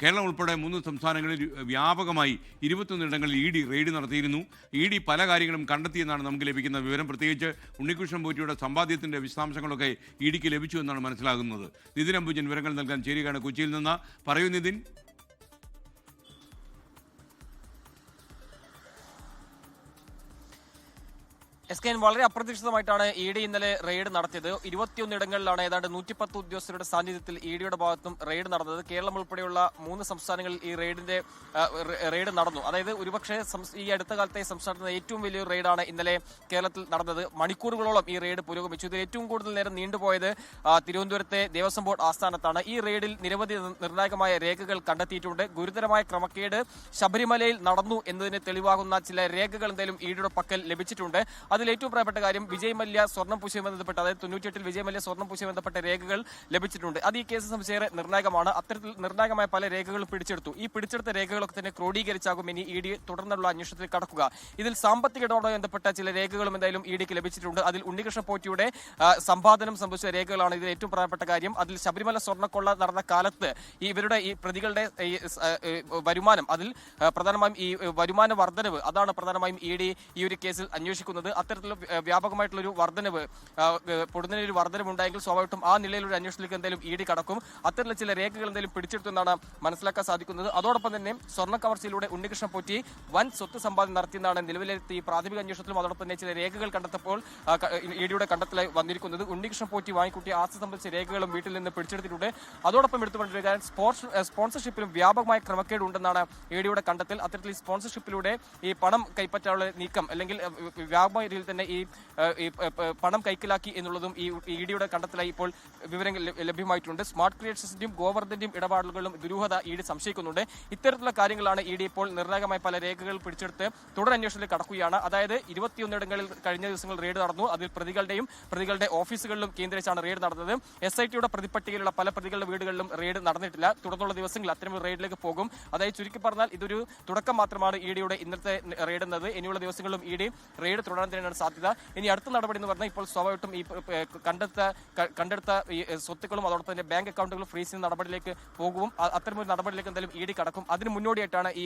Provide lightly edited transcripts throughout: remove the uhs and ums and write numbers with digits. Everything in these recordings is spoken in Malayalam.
കേരളം ഉൾപ്പെടെ 3 സംസ്ഥാനങ്ങളിൽ വ്യാപകമായി 21 ഇടങ്ങളിൽ ഇ ഡി റെയ്ഡ് നടത്തിയിരുന്നു. ഇ ഡി പല കാര്യങ്ങളും കണ്ടെത്തിയെന്നാണ് നമുക്ക് ലഭിക്കുന്ന വിവരം. പ്രത്യേകിച്ച് ഉണ്ണികൃഷ്ണൻ പോറ്റിയുടെ സമ്പാദ്യത്തിൻ്റെ വിശദാംശങ്ങളൊക്കെ ഇ ഡിക്ക് ലഭിച്ചു എന്നാണ് മനസ്സിലാകുന്നത്. നിതിൻ അംബുജൻ വിവരങ്ങൾ നൽകാൻ ചേരുകയാണ് കൊച്ചിയിൽ നിന്ന്. പറയൂ നിതിൻ. SKN വളരെ അപ്രതീക്ഷിതമായിട്ടാണ് ഇ ഡി ഇന്നലെ റെയ്ഡ് നടത്തിയത്. 21 ഇടങ്ങളിലാണ് ഏതാണ്ട് 110 ഉദ്യോഗസ്ഥരുടെ സാന്നിധ്യത്തിൽ ഇ ഡിയുടെ ഭാഗത്തും റെയ്ഡ് നടന്നത്. കേരളം ഉൾപ്പെടെയുള്ള 3 സംസ്ഥാനങ്ങളിൽ ഈ റെയ്ഡ് നടന്നു. അതായത് ഒരുപക്ഷെ ഈ അടുത്ത കാലത്തെ സംസ്ഥാനത്ത് ഏറ്റവും വലിയൊരു റെയ്ഡാണ് ഇന്നലെ കേരളത്തിൽ നടന്നത്. മണിക്കൂറുകളോളം ഈ റെയ്ഡ് പുരോഗമിച്ചു. ഇതിൽ ഏറ്റവും കൂടുതൽ നേരം നീണ്ടുപോയത് തിരുവനന്തപുരത്തെ ദേവസ്വം ബോർഡ് ആസ്ഥാനത്താണ്. ഈ റെയ്ഡിൽ നിരവധി നിർണായകമായ രേഖകൾ കണ്ടെത്തിയിട്ടുണ്ട്. ഗുരുതരമായ ക്രമക്കേട് ശബരിമലയിൽ നടന്നു എന്നതിന് തെളിവാകുന്ന ചില രേഖകൾ എന്തായാലും ഇ ഡിയുടെ പക്കൽ ലഭിച്ചിട്ടുണ്ട്. അതിൽ ഏറ്റവും പ്രധാനപ്പെട്ട കാര്യം വിജയ് മല്യ സ്വർണ്ണം പൂശിയുമായി ബന്ധപ്പെട്ട്, അതായത് 98-ൽ വിജയ് മല്യ സ്വർണ്ണം പൂശിയുമായി ബന്ധപ്പെട്ട രേഖകൾ ലഭിച്ചിട്ടുണ്ട്. അത് ഈ കേസ് സംബന്ധിച്ച് നിർണായകമാണ്. അത്തരത്തിൽ നിർണായകമായ പല രേഖകളും പിടിച്ചെടുത്തു. ഈ പിടിച്ചെടുത്ത രേഖകളൊക്കെ തന്നെ ക്രോഡീകരിച്ചാകും ഇനി ഇ ഡി തുടർന്നുള്ള അന്വേഷണത്തിൽ കടക്കുക. ഇതിൽ സാമ്പത്തിക ഇടപാടുമായി ബന്ധപ്പെട്ട ചില രേഖകളും എന്തായാലും ഇ ഡിക്ക് ലഭിച്ചിട്ടുണ്ട്. അതിൽ ഉണ്ണികൃഷ്ണൻ പോറ്റിയുടെ സമ്പാദനം സംബന്ധിച്ച രേഖകളാണ് ഇതിൽ ഏറ്റവും പ്രധാനപ്പെട്ട കാര്യം. അതിൽ ശബരിമല സ്വർണ്ണക്കൊള്ള നടന്ന കാലത്ത് ഇവരുടെ ഈ പ്രതികളുടെ വരുമാനം, അതിൽ പ്രധാനമായും ഈ വരുമാന വർധനവ്, അതാണ് പ്രധാനമായും ഇ ഡി ഈ ഒരു കേസിൽ അന്വേഷിക്കുന്നത്. അത്തരത്തിലുള്ള വ്യാപകമായിട്ടുള്ളൊരു വർധനവ്, പൊടുന്നതിനൊരു വർധനവ് ഉണ്ടായെങ്കിൽ സ്വാഭാവികമായിട്ടും ആ നിലയിലൊരു അന്വേഷണത്തിലേക്ക് എന്തായാലും ഇ ഡി കടക്കും. അത്തരത്തിലുള്ള ചില രേഖകൾ എന്തായാലും പിടിച്ചെടുത്തു എന്നാണ് മനസ്സിലാക്കാൻ സാധിക്കുന്നത്. അതോടൊപ്പം തന്നെ സ്വർണ്ണ കവർച്ചയിലൂടെ ഉണ്ണികൃഷ്ണൻ പോറ്റി വൻ സ്വത്ത് സമ്പാദനം നടത്തിയെന്നാണ് നിലവിലെ ഈ പ്രാഥമിക അന്വേഷണത്തിലും അതോടൊപ്പം തന്നെ ചില രേഖകൾ കണ്ടെത്തപ്പോൾ ഇ ഡിയുടെ കണ്ടെത്തലായി വന്നിരിക്കുന്നത്. ഉണ്ണികൃഷ്ണൻ പോറ്റി വാങ്ങിക്കൂട്ടിയ ആസ്തി സംബന്ധിച്ച രേഖകളും വീട്ടിൽ നിന്ന് പിടിച്ചെടുത്തിട്ടുണ്ട്. അതോടൊപ്പം എടുത്തുകൊണ്ടിരിക്കുന്ന കാര്യം സ്പോൺസർഷിപ്പിലും വ്യാപകമായ ക്രമക്കേട് ഉണ്ടെന്നാണ് ഇ ഡിയുടെ കണ്ടെത്തൽ. അത്തരത്തിൽ സ്പോൺസർഷിപ്പിലൂടെ ഈ പണം കൈപ്പറ്റാനുള്ള നീക്കം, അല്ലെങ്കിൽ വ്യാപകമായ രീതിയിൽ തന്നെ ഈ പണം കൈക്കലാക്കി എന്നുള്ളതും ഈ ഇ ഡിയുടെ കണ്ടെത്തലായി ഇപ്പോൾ വിവരങ്ങൾ ലഭ്യമായിട്ടുണ്ട്. സ്മാർട്ട് ക്രിയേഷൻസിന്റെയും ഗോവർദ്ധന്റെയും ഇടപാടുകളും ദുരൂഹത ഇ ഡി സംശയിക്കുന്നുണ്ട്. ഇത്തരത്തിലുള്ള കാര്യങ്ങളാണ് ഇ ഡി ഇപ്പോൾ നിർണായകമായ പല രേഖകൾ പിടിച്ചെടുത്ത് തുടരന്വേഷണത്തിൽ കടക്കുകയാണ്. അതായത് 21 ഇടങ്ങളിൽ കഴിഞ്ഞ ദിവസങ്ങൾ റെയ്ഡ് നടന്നു. അതിൽ പ്രതികളുടെ ഓഫീസുകളിലും കേന്ദ്രീകരിച്ചാണ് റെയ്ഡ് നടന്നത്. SITയുടെ പ്രതിപട്ടികയിലുള്ള പല പ്രതികളുടെ വീടുകളിലും റെയ്ഡ് നടന്നിട്ടില്ല. തുടർന്നുള്ള ദിവസങ്ങളിൽ അത്തരം റെയ്ഡിലേക്ക് പോകും. അതായത് ചുരുക്കി പറഞ്ഞാൽ ഇതൊരു തുടക്കം മാത്രമാണ് ഇ ഡിയുടെ ഇന്നത്തെ റെയ്ഡ് എന്നത്. ഇനിയുള്ള ദിവസങ്ങളിലും ഇ ഡി റെയ്ഡ് തുടരാൻ തന്നെയാണ് സാധ്യത. ഇനി അടുത്ത നടപടി എന്ന് പറഞ്ഞാൽ ഇപ്പോൾ സ്വാഭാവികമായിട്ടും ഈ കണ്ടെടുത്ത ഈ സ്വത്തുക്കളും അതോടൊപ്പം തന്നെ ബാങ്ക് അക്കൗണ്ടുകളും ഫ്രീസ് ചെയ്യുന്ന നടപടിയിലേക്ക് പോകും. അത്തരമൊരു നടപടിയിലേക്ക് എന്തായാലും ഇ ഡി കടക്കും. അതിന് മുന്നോടിയായിട്ടാണ് ഈ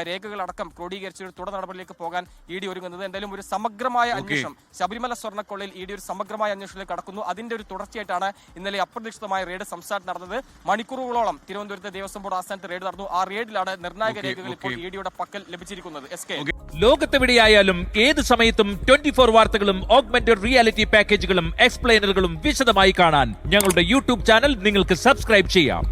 രേഖകളടക്കം ക്രോഡീകരിച്ച് തുടർ നടപടിയിലേക്ക് പോകാൻ ഇ ഡി ഒരുങ്ങുന്നത്. എന്തായാലും ഒരു സമഗ്രമായ അന്വേഷണം, ശബരിമല സ്വർണ്ണക്കൊള്ളയിൽ ഇ ഡി ഒരു സമഗ്രമായ അന്വേഷണത്തിലേക്ക് കടക്കുന്നു. അതിന്റെ ഒരു തുടർച്ചയായിട്ടാണ് ഇന്നലെ അപ്രതീക്ഷിതമായ റെയ്ഡ് സംസ്ഥാനത്ത് നടന്നത്. മണിക്കൂറുകളോളം തിരുവനന്തപുരത്തെ ദേവസ്വം ബോർഡ് ആസ്ഥാനത്ത് റെയ്ഡ് നടന്നു. ആ റെയ്ഡിലാണ് നിർണായക രേഖകൾ ഇപ്പോൾ ഇ ഡിയുടെ പക്കൽ ലഭിച്ചിരിക്കുന്നത്. ലോകത്തെവിടെയായാലും ഏത് സമയത്തും 24 വാർത്തകളും ഓഗ്മെന്റഡ് റിയാലിറ്റി പാക്കേജുകളും എക്സ്പ്ലെയിനറുകളും വിശദമായി കാണാൻ ഞങ്ങളുടെ യൂട്യൂബ് ചാനൽ നിങ്ങൾക്ക് സബ്സ്ക്രൈബ് ചെയ്യാം.